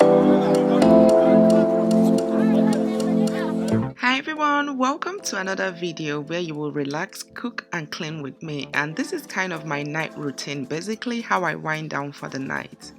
Hi everyone, welcome to another video where you will relax, cook and clean with me, and this is kind of my night routine, basically how I wind down for the night.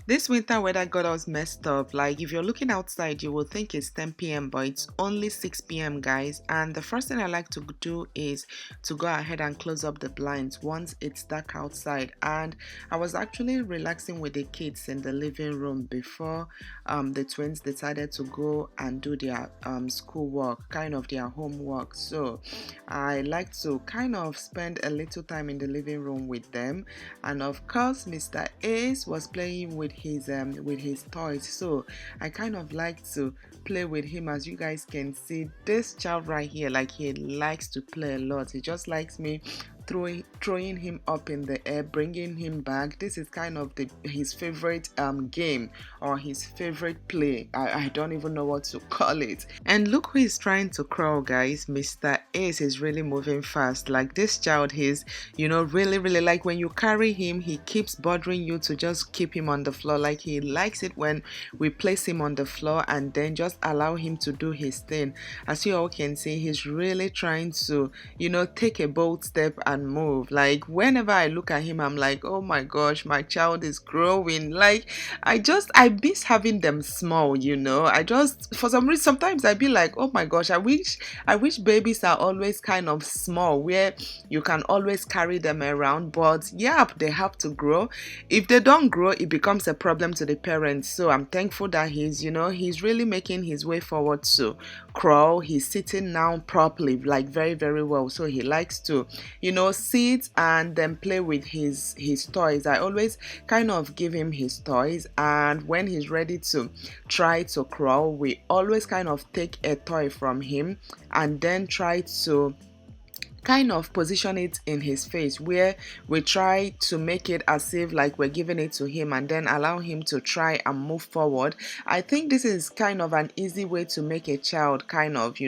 This winter weather got us messed up. Like, if you're looking outside, you will think it's 10 p.m., but it's only 6 p.m., guys. And the first thing I like to do is to go ahead and close up the blinds once it's dark outside. And I was actually relaxing with the kids in the living room before the twins decided to go and do their schoolwork, kind of their homework. So I like to kind of spend a little time in the living room with them. And of course, Mr. Ace was playing with his toys, so I kind of like to play with him. As you guys can see, this child right here, like, he likes to play a lot. He just likes me throwing him up in the air, bringing him back. This is kind of his favorite game, or his favorite play. I don't even know what to call it. And look who is trying to crawl, guys. Mr. Ace is really moving fast. Like, this child, he's really like, when you carry him, he keeps bothering you to just keep him on the floor. Like, he likes it when we place him on the floor and then just allow him to do his thing. As you all can see, he's really trying to take a bold step and move. Like, whenever I look at him, I'm like, oh my gosh, my child is growing. Like, I miss having them small. I just, for some reason, sometimes I be like, oh my gosh, I wish babies are always kind of small, where you can always carry them around. But yeah, they have to grow. If they don't grow, it becomes a problem to the parents. So I'm thankful that he's really making his way forward to crawl. He's sitting now properly, like, very, very well. So he likes to sit and then play with his toys. I always kind of give him his toys, and when he's ready to try to crawl, we always kind of take a toy from him and then try to kind of position it in his face, where we try to make it as if like we're giving it to him, and then allow him to try and move forward. I think this is kind of an easy way to make a child kind of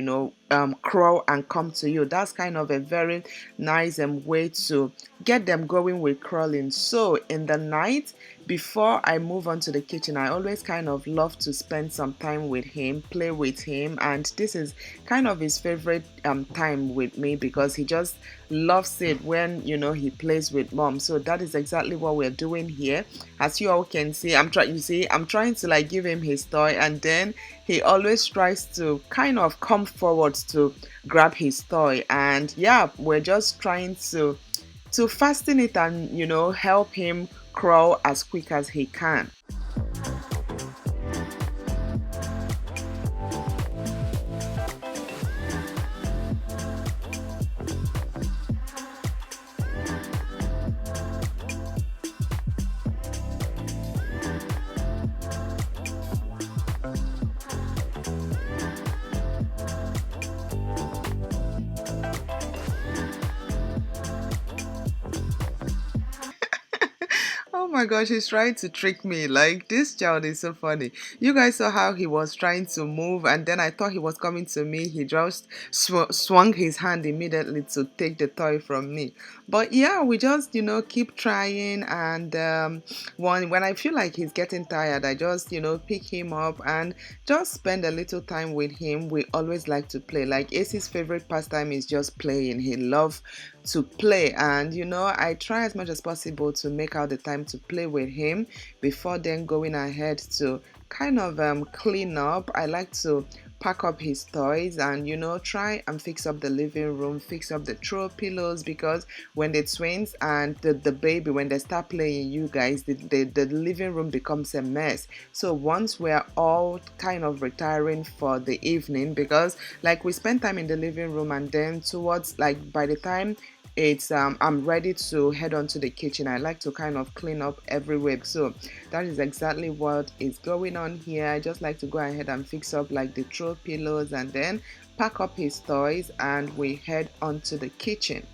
crawl and come to you. That's kind of a very nice way to get them going with crawling. So in the night, before I move on to the kitchen, I always kind of love to spend some time with him, play with him, and this is kind of his favorite time with me, because he just loves it when he plays with mom. So that is exactly what we're doing here. As you all can see, I'm trying to like give him his toy, and then he always tries to kind of come forward to grab his toy. And yeah, we're just trying to fasten it and help him crawl as quick as he can. Oh my gosh, he's trying to trick me. Like, this child is so funny. You guys saw how he was trying to move, and then I thought he was coming to me. He just swung his hand immediately to take the toy from me. But yeah, we just keep trying, and when I feel like he's getting tired, I just pick him up and just spend a little time with him. We always like to play. Like, Ace's favorite pastime is just playing. He loves to play, and I try as much as possible to make out the time to play with him before then going ahead to kind of clean up. I like to pack up his toys and try and fix up the living room, fix up the throw pillows, because when the twins and the baby, when they start playing, you guys, the living room becomes a mess. So once we're all kind of retiring for the evening, because like we spend time in the living room, and then towards, like, by the time it's I'm ready to head on to the kitchen, I like to kind of clean up everywhere. So that is exactly what is going on here. I just like to go ahead and fix up like the throw pillows, and then pack up his toys, and we head on to the kitchen.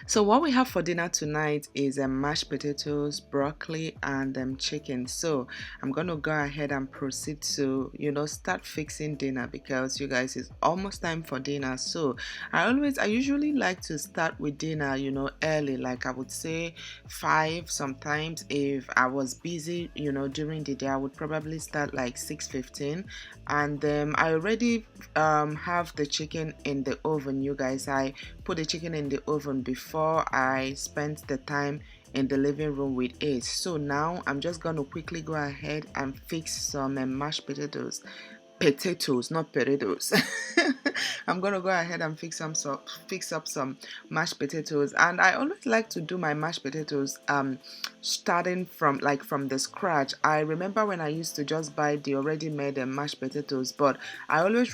So what we have for dinner tonight is mashed potatoes, broccoli, and chicken. So I'm gonna go ahead and proceed to start fixing dinner because you guys it's almost time for dinner. So I usually like to start with dinner early, like I would say 5. Sometimes if I was busy during the day, I would probably start like 6:15. And I already have the chicken in the oven. You guys, I put the chicken in the oven before I spent the time in the living room with it. So now I'm just going to quickly go ahead and fix some mashed potatoes, not potatoes. I'm gonna go ahead and fix up some mashed potatoes, and I always like to do my mashed potatoes starting from the scratch. I remember when I used to just buy the already made mashed potatoes, but I always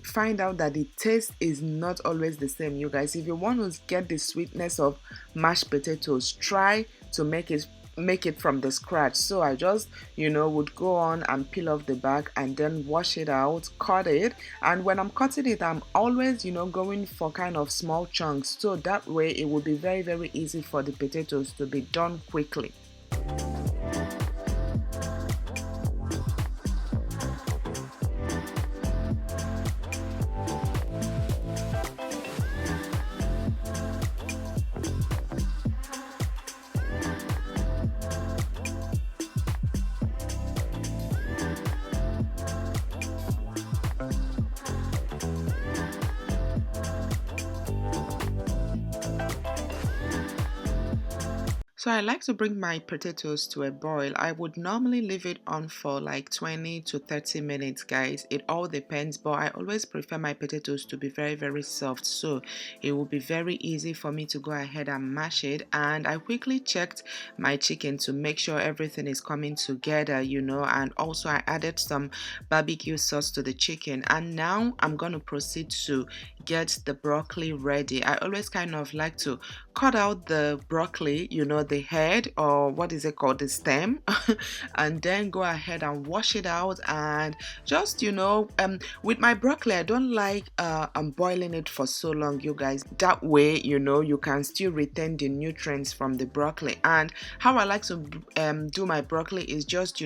find out that the taste is not always the same. You guys, if you want to get the sweetness of mashed potatoes, try to make it from the scratch. So I just would go on and peel off the back and then wash it out, cut it, and when I'm cutting it, I'm always going for kind of small chunks, so that way it will be very, very easy for the potatoes to be done quickly. So I like to bring my potatoes to a boil. I would normally leave it on for like 20 to 30 minutes, guys. It all depends, but I always prefer my potatoes to be very, very soft, so it will be very easy for me to go ahead and mash it. And I quickly checked my chicken to make sure everything is coming together, and also I added some barbecue sauce to the chicken. And now I'm going to proceed to get the broccoli ready. I always kind of like to cut out the broccoli, the head, or what is it called, the stem, and then go ahead and wash it out. And just with my broccoli, I don't like boiling it for so long, you guys. That way you can still retain the nutrients from the broccoli. And how I like to do my broccoli is just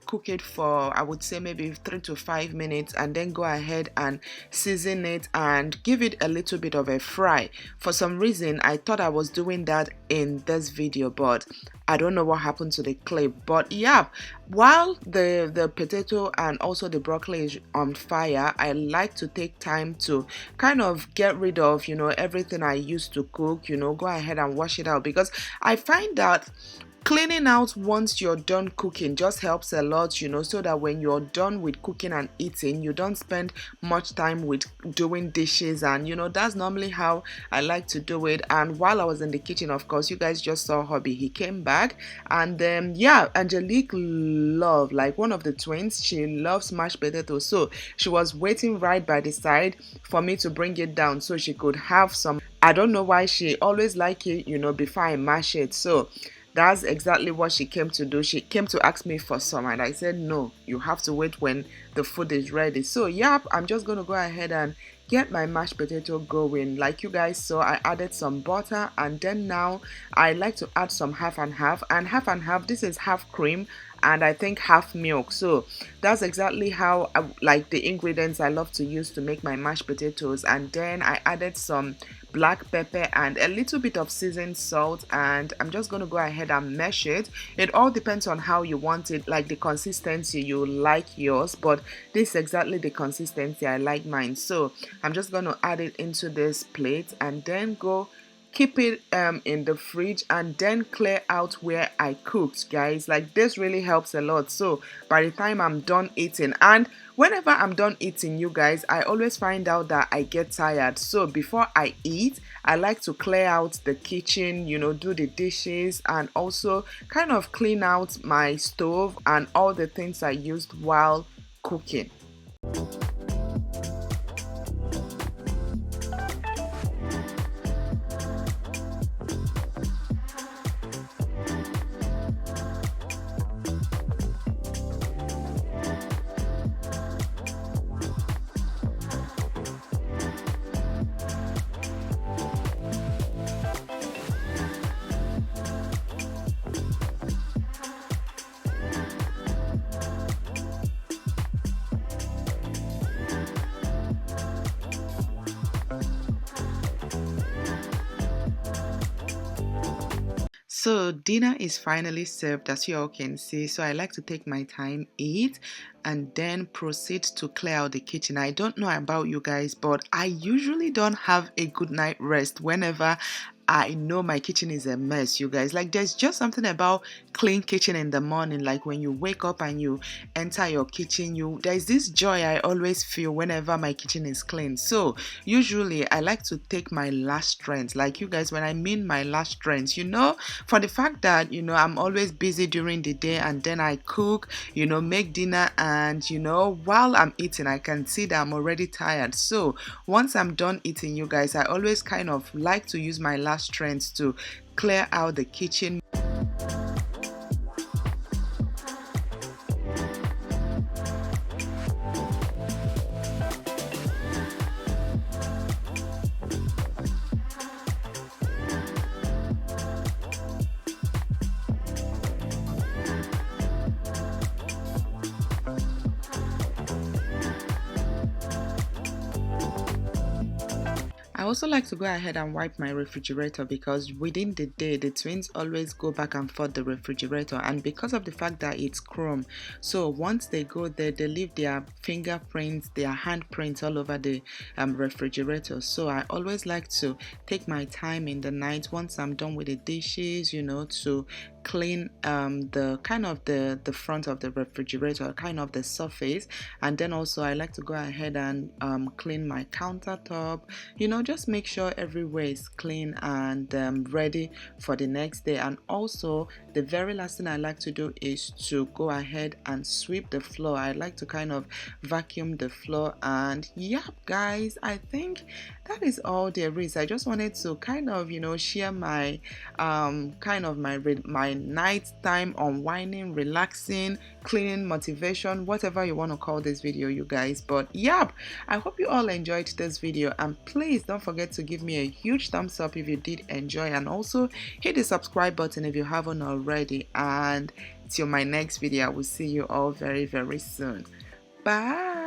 cook it for, I would say, maybe 3 to 5 minutes, and then go ahead and season it and give it a little bit of a fry. For some reason I thought I was doing that in this video, but I don't know what happened to the clip. But yeah, while the potato and also the broccoli is on fire, I like to take time to kind of get rid of everything I used to cook, go ahead and wash it out, because I find that cleaning out once you're done cooking just helps a lot, so that when you're done with cooking and eating, you don't spend much time with doing dishes. And that's normally how I like to do it. And while I was in the kitchen, of course, you guys just saw hubby. He came back, and yeah, Angelique like one of the twins, she loves mashed potatoes, so she was waiting right by the side for me to bring it down so she could have some. I don't know why she always like it before I mash it. So that's exactly what she came to do. She came to ask me for some, and I said no, you have to wait when the food is ready. So yeah, I'm just gonna go ahead and get my mashed potato going. Like you guys saw, I added some butter, and then now I like to add some half and half. And half and half, this is half cream and I think half milk. So that's exactly how like the ingredients I love to use to make my mashed potatoes. And then I added some black pepper and a little bit of seasoned salt, and I'm just going to go ahead and mash it. It all depends on how you want it, like the consistency you like yours, but this is exactly the consistency I like mine. So I'm just going to add it into this plate and then go keep it in the fridge, and then clear out where I cooked, guys. Like this really helps a lot. So by the time I'm done eating, and whenever I'm done eating, you guys, I always find out that I get tired. So before I eat, I like to clear out the kitchen, do the dishes, and also kind of clean out my stove and all the things I used while cooking. So dinner is finally served, as you all can see. So I like to take my time, eat, and then proceed to clear out the kitchen. I don't know about you guys, but I usually don't have a good night rest whenever I know my kitchen is a mess, you guys. Like, there's just something about clean kitchen in the morning. Like, when you wake up and you enter your kitchen, there's this joy I always feel whenever my kitchen is clean. So usually I like to take my last strength. Like, you guys, when I mean my last strength, for the fact that I'm always busy during the day, and then I cook, make dinner, and while I'm eating I can see that I'm already tired. So once I'm done eating, you guys, I always kind of like to use my last strength to clear out the kitchen. I also like to go ahead and wipe my refrigerator, because within the day the twins always go back and forth the refrigerator, and because of the fact that it's chrome, so once they go there they leave their fingerprints, their handprints all over the refrigerator. So I always like to take my time in the night once I'm done with the dishes, to clean the kind of the front of the refrigerator, kind of the surface. And then also I like to go ahead and clean my countertop, just make sure everywhere is clean and ready for the next day. And also the very last thing I like to do is to go ahead and sweep the floor. I like to kind of vacuum the floor. And yep, guys, I think that is all there is. I just wanted to kind of share my kind of my nighttime unwinding, relaxing, cleaning motivation, whatever you want to call this video, you guys. But yep, I hope you all enjoyed this video, and please don't forget to give me a huge thumbs up if you did enjoy, and also hit the subscribe button if you haven't already. And till my next video, I will see you all very, very soon. Bye.